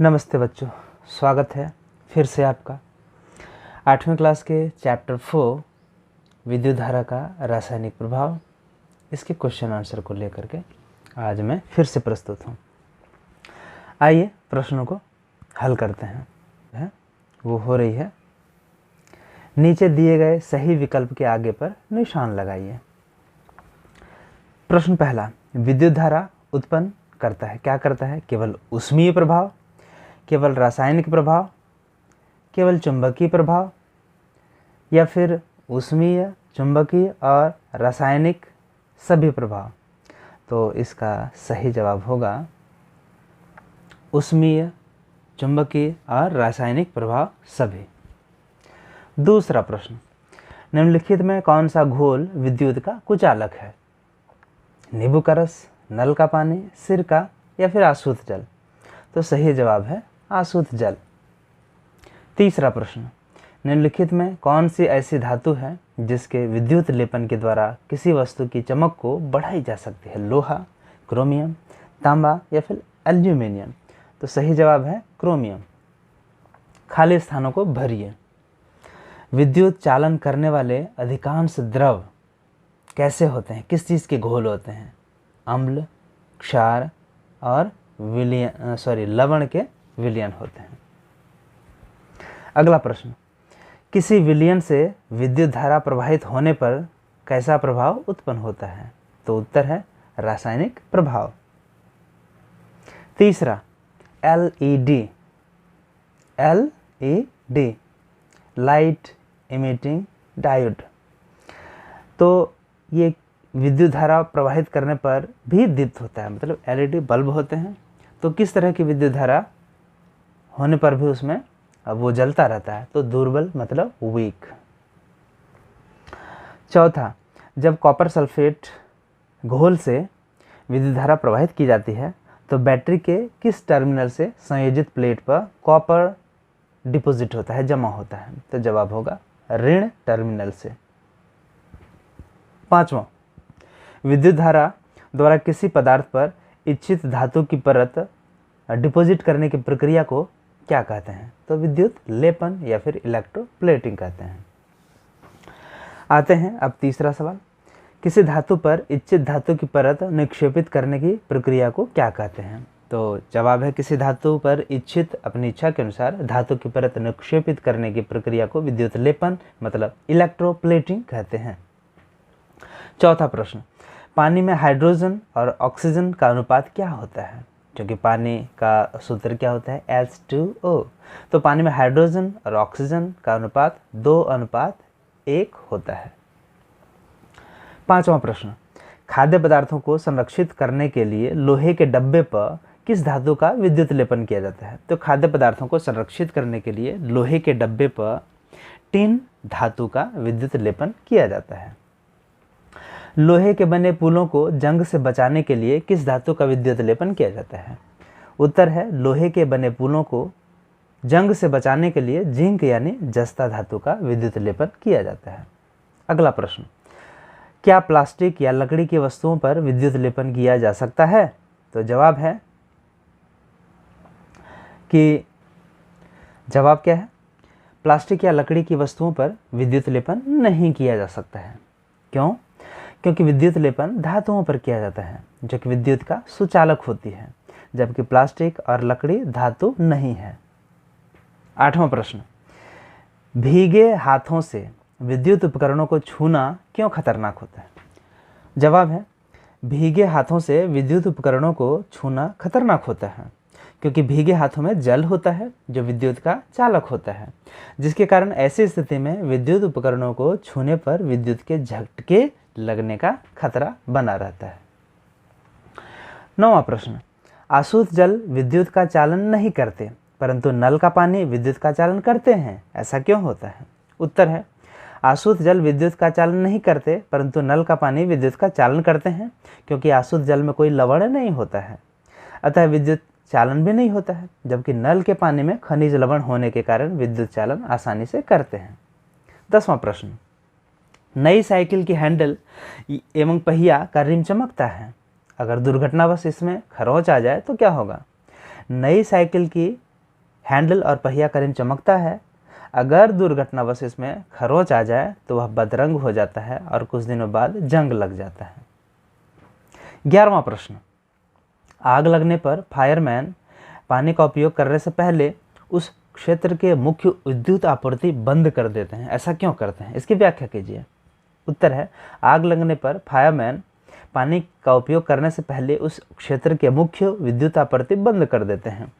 नमस्ते बच्चों, स्वागत है फिर से आपका 8वीं क्लास के चैप्टर 4 विद्युत धारा का रासायनिक प्रभाव, इसके क्वेश्चन आंसर को लेकर के आज मैं फिर से प्रस्तुत हूँ। आइए प्रश्नों को हल करते हैं। वो हो रही है, नीचे दिए गए सही विकल्प के आगे पर निशान लगाइए। प्रश्न पहला, विद्युत धारा उत्पन्न करता है, क्या करता है? केवल ऊष्मीय प्रभाव, केवल रासायनिक प्रभाव, केवल चुंबकीय प्रभाव, या फिर ऊष्मीय, चुंबकीय और रासायनिक सभी प्रभाव? तो इसका सही जवाब होगा ऊष्मीय, चुंबकीय और रासायनिक प्रभाव सभी। दूसरा प्रश्न, निम्नलिखित में कौन सा घोल विद्युत का कुचालक है? नींबू का रस, नल का पानी, सिरका या फिर आशुद्ध जल? तो सही जवाब है आशुद्ध जल। तीसरा प्रश्न, निम्नलिखित में कौन सी ऐसी धातु है जिसके विद्युत लेपन के द्वारा किसी वस्तु की चमक को बढ़ाई जा सकती है? लोहा, क्रोमियम, तांबा या फिर एल्यूमिनियम? तो सही जवाब है क्रोमियम। खाली स्थानों को भरिए। विद्युत चालन करने वाले अधिकांश द्रव कैसे होते हैं? किस चीज़ के घोल होते हैं? अम्ल, क्षार और लवण के विलयन होते हैं। अगला प्रश्न, किसी विलयन से विद्युत धारा प्रवाहित होने पर कैसा प्रभाव उत्पन्न होता है? तो उत्तर है रासायनिक प्रभाव। तीसरा, एलईडी, लाइट इमिटिंग डायोड। तो ये विद्युत धारा प्रवाहित करने पर भी दीप्त होता है, मतलब एलईडी बल्ब होते हैं। तो किस तरह की विद्युत धारा होने पर भी उसमें वो जलता रहता है? तो दुर्बल मतलब वीक। चौथा, जब कॉपर सल्फेट घोल से विद्युत धारा प्रवाहित की जाती है तो बैटरी के किस टर्मिनल से संयोजित प्लेट पर कॉपर डिपॉजिट होता है, जमा होता है? तो जवाब होगा ऋण टर्मिनल से। पांचवा, विद्युत धारा द्वारा किसी पदार्थ पर इच्छित धातु की परत डिपॉजिट करने की प्रक्रिया को क्या कहते हैं? तो विद्युत लेपन या फिर इलेक्ट्रोप्लेटिंग कहते हैं। आते हैं अब तीसरा सवाल, किसी धातु पर इच्छित धातु की परत निक्षेपित करने की प्रक्रिया को क्या कहते हैं? तो जवाब है किसी धातु पर इच्छित, अपनी इच्छा के अनुसार धातु की परत निक्षेपित करने की प्रक्रिया को विद्युत लेपन मतलब इलेक्ट्रोप्लेटिंग कहते हैं। चौथा प्रश्न, पानी में हाइड्रोजन और ऑक्सीजन का अनुपात क्या होता है? क्योंकि पानी का सूत्र क्या होता है? H2O। तो पानी में हाइड्रोजन और ऑक्सीजन का अनुपात 2:1 होता है। पांचवा प्रश्न, खाद्य पदार्थों को संरक्षित करने के लिए लोहे के डब्बे पर किस धातु का विद्युत लेपन किया जाता है? तो खाद्य पदार्थों को संरक्षित करने के लिए लोहे के डब्बे पर टिन धातु का विद्युत लेपन किया जाता है। लोहे के बने पुलों को जंग से बचाने के लिए किस धातु का विद्युत लेपन किया जाता है? उत्तर है लोहे के बने पुलों को जंग से बचाने के लिए जिंक यानी जस्ता धातु का विद्युत लेपन किया जाता है। अगला प्रश्न, क्या प्लास्टिक या लकड़ी की वस्तुओं पर विद्युत लेपन किया जा सकता है? तो जवाब है कि जवाब क्या है? प्लास्टिक या लकड़ी की वस्तुओं पर विद्युत लेपन नहीं किया जा सकता है। क्यों? क्योंकि विद्युत लेपन धातुओं पर किया जाता है जो कि विद्युत का सुचालक होती है, जबकि प्लास्टिक और लकड़ी धातु नहीं है। आठवां प्रश्न, भीगे हाथों से विद्युत उपकरणों को छूना क्यों खतरनाक होता है? जवाब है भीगे हाथों से विद्युत उपकरणों को छूना खतरनाक होता है क्योंकि भीगे हाथों में जल होता है जो विद्युत का चालक होता है, जिसके कारण ऐसी स्थिति में विद्युत उपकरणों को छूने पर विद्युत के झटके लगने का खतरा बना रहता है। नौवां प्रश्न, आशुद्ध जल विद्युत का चालन नहीं करते परंतु नल का पानी विद्युत का चालन करते हैं, ऐसा क्यों होता है? उत्तर है आशुद्ध जल विद्युत का चालन नहीं करते परंतु नल का पानी विद्युत का चालन करते हैं क्योंकि आशुद्ध जल में कोई लवण नहीं होता है, अतः विद्युत चालन भी नहीं होता है, जबकि नल के पानी में खनिज लवण होने के कारण विद्युत चालन आसानी से करते हैं। 10वां प्रश्न, नई साइकिल की हैंडल एवं पहिया का रिम चमकता है, अगर दुर्घटनावश इसमें खरोंच आ जाए तो क्या होगा? नई साइकिल की हैंडल और पहिया का रिम चमकता है। अगर दुर्घटनावश इसमें खरोंच आ जाए तो वह बदरंग हो जाता है और कुछ दिनों बाद जंग लग जाता है। 11वां प्रश्न, आग लगने पर फायरमैन पानी का उपयोग करने से पहले उस क्षेत्र के मुख्य विद्युत आपूर्ति बंद कर देते हैं, ऐसा क्यों करते हैं? इसकी व्याख्या कीजिए। उत्तर है, आग लगने पर फायरमैन पानी का उपयोग करने से पहले उस क्षेत्र के मुख्य विद्युत आपूर्ति बंद कर देते हैं,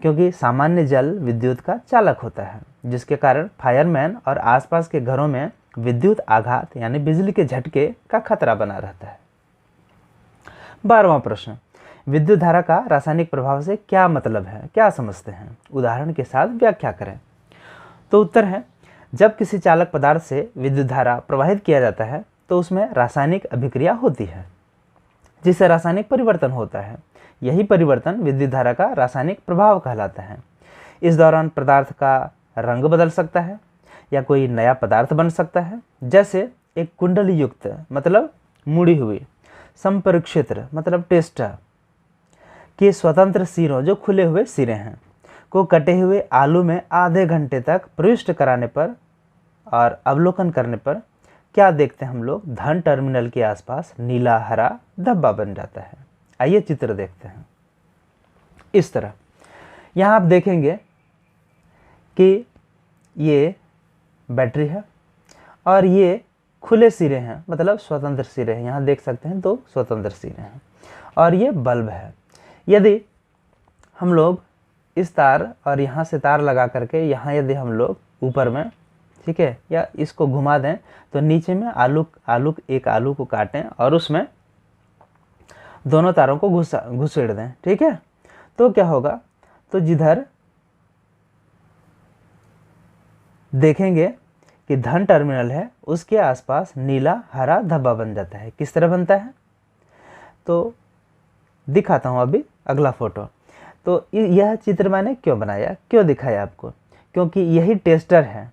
क्योंकि सामान्य जल विद्युत का चालक होता है, जिसके कारण फायरमैन और आसपास के घरों में विद्युत आघात यानी बिजली के झटके का खतरा बना रहता है। 12वां प्रश्न, विद्युत धारा का रासायनिक प्रभाव से क्या मतलब है, क्या समझते हैं? उदाहरण के साथ व्याख्या करें। तो उत्तर है, जब किसी चालक पदार्थ से विद्युत धारा प्रवाहित किया जाता है तो उसमें रासायनिक अभिक्रिया होती है, जिससे रासायनिक परिवर्तन होता है। यही परिवर्तन विद्युत धारा का रासायनिक प्रभाव कहलाता है। इस दौरान पदार्थ का रंग बदल सकता है या कोई नया पदार्थ बन सकता है, जैसे एक कुंडली युक्त मतलब मुड़ी हुई, संपर्क क्षेत्र मतलब टेस्टा के स्वतंत्र सिरों जो खुले हुए सिरे हैं को कटे हुए आलू में आधे घंटे तक प्रविष्ट कराने पर और अवलोकन करने पर क्या देखते हैं हम लोग? धन टर्मिनल के आसपास नीला हरा धब्बा बन जाता है। आइए चित्र देखते हैं। इस तरह यहाँ आप देखेंगे कि ये बैटरी है और ये खुले सिरे हैं मतलब स्वतंत्र सिरे हैं। यहाँ देख सकते हैं 2 स्वतंत्र सिरे हैं और ये बल्ब है। यदि हम लोग इस तार और यहाँ से तार लगा करके यहाँ यदि हम लोग ऊपर में, ठीक है, या इसको घुमा दें तो नीचे में एक आलू को काटें और उसमें दोनों तारों को घुसेड़ दें, ठीक है, तो क्या होगा? तो जिधर देखेंगे कि धन टर्मिनल है उसके आसपास नीला हरा धब्बा बन जाता है। किस तरह बनता है? तो दिखाता हूँ अभी अगला फोटो। तो यह चित्र मैंने क्यों बनाया, क्यों दिखाया आपको? क्योंकि यही टेस्टर है।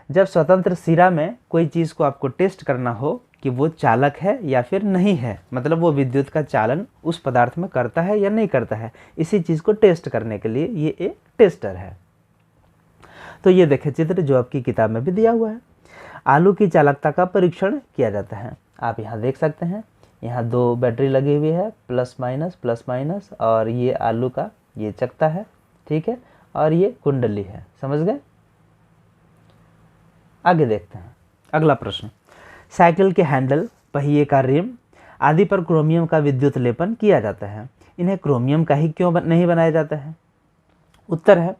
जब स्वतंत्र सिरा में कोई चीज़ को आपको टेस्ट करना हो कि वो चालक है या फिर नहीं है, मतलब वो विद्युत का चालन उस पदार्थ में करता है या नहीं करता है, इसी चीज़ को टेस्ट करने के लिए ये एक टेस्टर है। तो ये देखें चित्र जो आपकी किताब में भी दिया हुआ है। आलू की चालकता का परीक्षण किया जाता है। आप यहाँ देख सकते हैं, यहाँ 2 बैटरी लगी हुई है, प्लस माइनस, और ये आलू का ये चकता है, ठीक है, और ये कुंडली है। समझ गए? आगे देखते हैं अगला प्रश्न। साइकिल के हैंडल, पहिए का रिम आदि पर क्रोमियम का विद्युत लेपन किया जाता है। इन्हें क्रोमियम का ही क्यों नहीं बनाया जाता है? उत्तर है,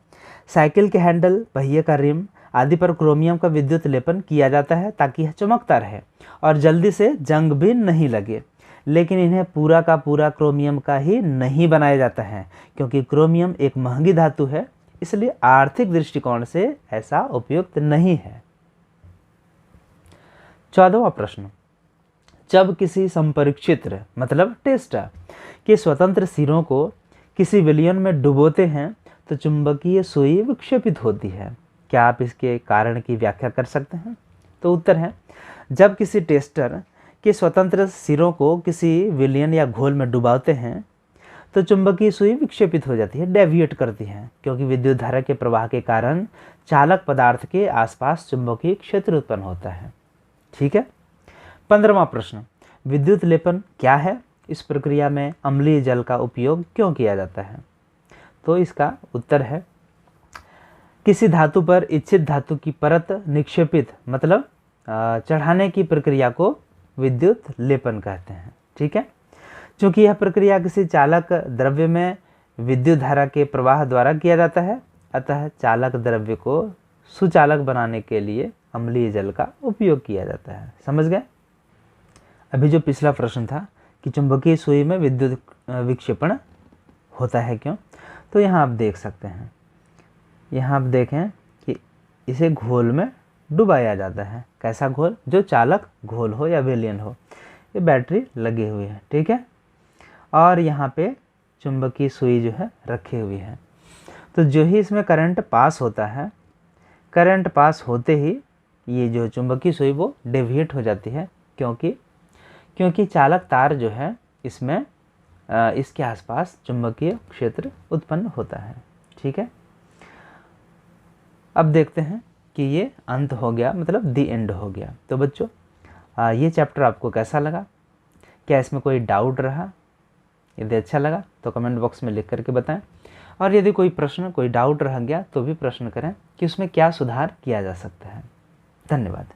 साइकिल के हैंडल, पहिए का रिम आदि पर क्रोमियम का विद्युत लेपन किया जाता है ताकि यह चमकता रहे और जल्दी से जंग भी नहीं लगे। लेकिन इन्हें पूरा का पूरा क्रोमियम का ही नहीं बनाया जाता है, क्योंकि क्रोमियम एक महंगी धातु है, इसलिए आर्थिक दृष्टिकोण से ऐसा उपयुक्त नहीं है। 14वां प्रश्न, जब किसी संपरीक्षित्र मतलब टेस्टर के स्वतंत्र सिरों को किसी विलयन में डुबोते हैं तो चुंबकीय सुई विक्षेपित होती है। क्या आप इसके कारण की व्याख्या कर सकते हैं? तो उत्तर है, जब किसी टेस्टर के स्वतंत्र सिरों को किसी विलयन या घोल में डुबाते हैं तो चुंबकीय सुई विक्षेपित हो जाती है, डेविएट करती है, क्योंकि विद्युत धारा के प्रवाह के कारण चालक पदार्थ के आसपास चुंबकीय क्षेत्र उत्पन्न होता है। ठीक है। 15वां प्रश्न, विद्युत लेपन क्या है? इस प्रक्रिया में अम्लीय जल का उपयोग क्यों किया जाता है? तो इसका उत्तर है, किसी धातु पर इच्छित धातु की परत निक्षेपित मतलब चढ़ाने की प्रक्रिया को विद्युत लेपन कहते हैं। ठीक है। चूँकि यह प्रक्रिया किसी चालक द्रव्य में विद्युत धारा के प्रवाह द्वारा किया जाता है, अतः चालक द्रव्य को सुचालक बनाने के लिए अम्लीय जल का उपयोग किया जाता है। समझ गए? अभी जो पिछला प्रश्न था कि चुंबकीय सुई में विद्युत विक्षेपण होता है क्यों, तो यहाँ आप देख सकते हैं, यहाँ आप देखें कि इसे घोल में डुबाया जाता है। कैसा घोल? जो चालक घोल हो या विलयन हो। ये बैटरी लगी हुई है, ठीक है, और यहाँ पे चुंबकीय सुई जो है रखी हुई है। तो जो ही इसमें करंट पास होता है, करंट पास होते ही ये जो चुंबकीय सुई वो डेविएट हो जाती है, क्योंकि चालक तार जो है इसमें इसके आसपास चुंबकीय क्षेत्र उत्पन्न होता है। ठीक है। अब देखते हैं कि ये अंत हो गया, मतलब दी एंड हो गया। तो बच्चों ये चैप्टर आपको कैसा लगा, क्या इसमें कोई डाउट रहा? यदि अच्छा लगा तो कमेंट बॉक्स में लिख करके बताएं, और यदि कोई प्रश्न, कोई डाउट रह गया तो भी प्रश्न करें कि उसमें क्या सुधार किया जा सकता है। धन्यवाद।